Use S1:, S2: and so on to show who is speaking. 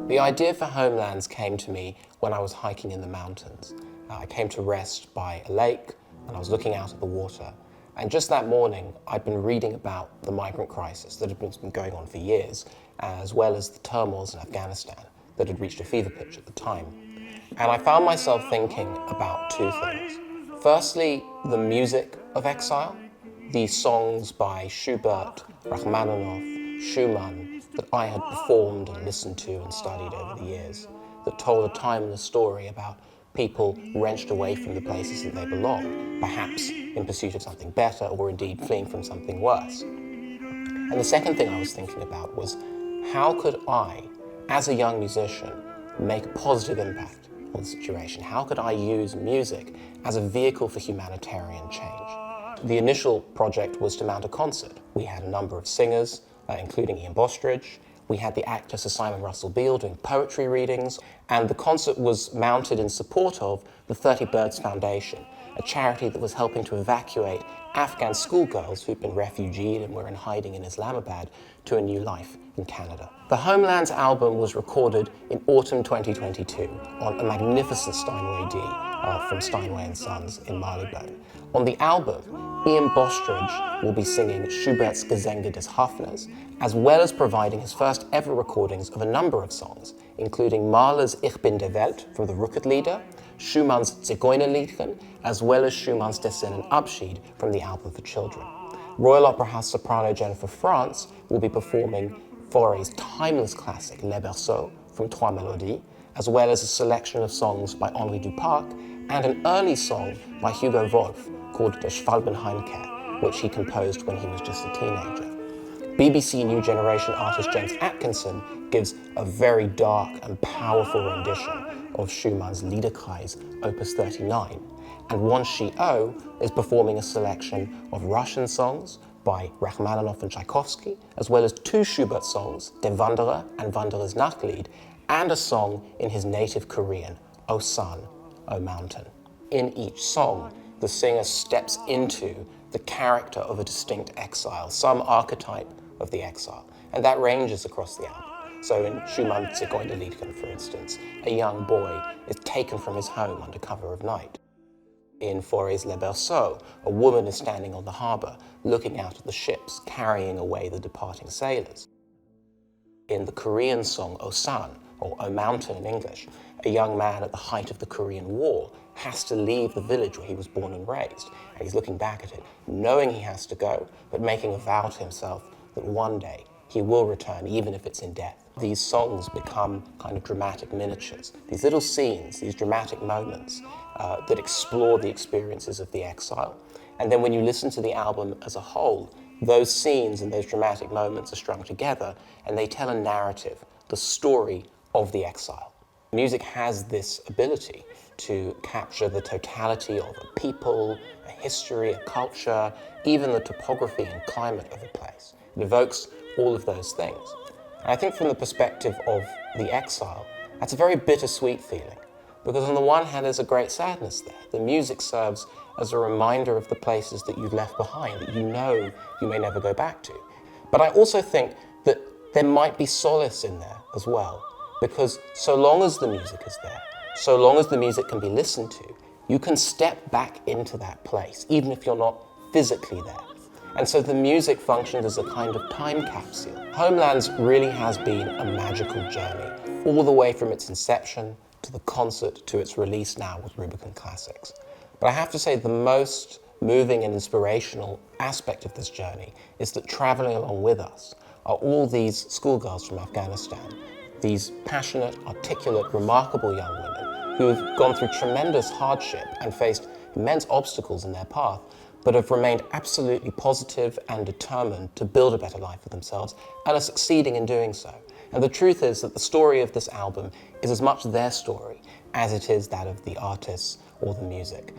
S1: The idea for Homelands came to me when I was hiking in the mountains. I came to rest by a lake and I was looking out at the water. And just that morning, I'd been reading about the migrant crisis that had been going on for years, as well as the turmoils in Afghanistan that had reached a fever pitch at the time. And I found myself thinking about two things. Firstly, the music of exile, these songs by Schubert, Rachmaninoff, Schumann, that I had performed and listened to and studied over the years, that told a timeless story about people wrenched away from the places that they belong, perhaps in pursuit of something better or indeed fleeing from something worse. And the second thing I was thinking about was, how could I, as a young musician, make a positive impact on the situation? How could I use music as a vehicle for humanitarian change? The initial project was to mount a concert. We had a number of singers, including Ian Bostridge. We had the actor Sir Simon Russell Beale doing poetry readings, and the concert was mounted in support of the 30 Birds Foundation, a charity that was helping to evacuate Afghan schoolgirls who'd been refugeed and were in hiding in Islamabad to a new life in Canada. The Homelands album was recorded in autumn 2022 on a magnificent Steinway D from Steinway & Sons in Marylebone. On the album, Ian Bostridge will be singing Schubert's Gesänge des Hafners, as well as providing his first ever recordings of a number of songs, including Mahler's Ich bin der Welt from the Rückert-Lieder, Schumann's Zigeunerliedchen, as well as Schumann's Der Sinn und Abschied from the album for children. Royal Opera House soprano Jennifer France will be performing Fauré's timeless classic Les Berceaux from Trois Mélodies, as well as a selection of songs by Henri Duparc and an early song by Hugo Wolf called Der Schwalbenheimkehr, which he composed when he was just a teenager. BBC New Generation artist James Atkinson gives a very dark and powerful rendition of Schumann's Liederkreis, Opus 39, and Wonsick is performing a selection of Russian songs by Rachmaninoff and Tchaikovsky, as well as two Schubert songs, Der Wanderer and Wanderer's Nachtlied, and a song in his native Korean, O Sun, O Mountain. In each song, the singer steps into the character of a distinct exile, some archetype of the exile, and that ranges across the album. So in Schumann's Zigeunerliedchen, for instance, a young boy is taken from his home under cover of night. In Fauré's Les Berceaux, a woman is standing on the harbour, looking out at the ships, carrying away the departing sailors. In the Korean song O Sun, or O Mountain in English, a young man at the height of the Korean War has to leave the village where he was born and raised, and he's looking back at it, knowing he has to go, but making a vow to himself that one day he will return, even if it's in death. These songs become kind of dramatic miniatures, these little scenes, these dramatic moments that explore the experiences of the exile. And then when you listen to the album as a whole, those scenes and those dramatic moments are strung together and they tell a narrative, the story of the exile. Music has this ability to capture the totality of a people, a history, a culture, even the topography and climate of a place. It evokes all of those things. And I think from the perspective of the exile, that's a very bittersweet feeling, because on the one hand there's a great sadness there. The music serves as a reminder of the places that you've left behind, that you know you may never go back to. But I also think that there might be solace in there as well, because so long as the music is there, so long as the music can be listened to, you can step back into that place, even if you're not physically there. And so the music functions as a kind of time capsule. Homelands really has been a magical journey, all the way from its inception to the concert to its release now with Rubicon Classics. But I have to say the most moving and inspirational aspect of this journey is that traveling along with us are all these schoolgirls from Afghanistan, these passionate, articulate, remarkable young women who have gone through tremendous hardship and faced immense obstacles in their path, but have remained absolutely positive and determined to build a better life for themselves and are succeeding in doing so. And the truth is that the story of this album is as much their story as it is that of the artists or the music.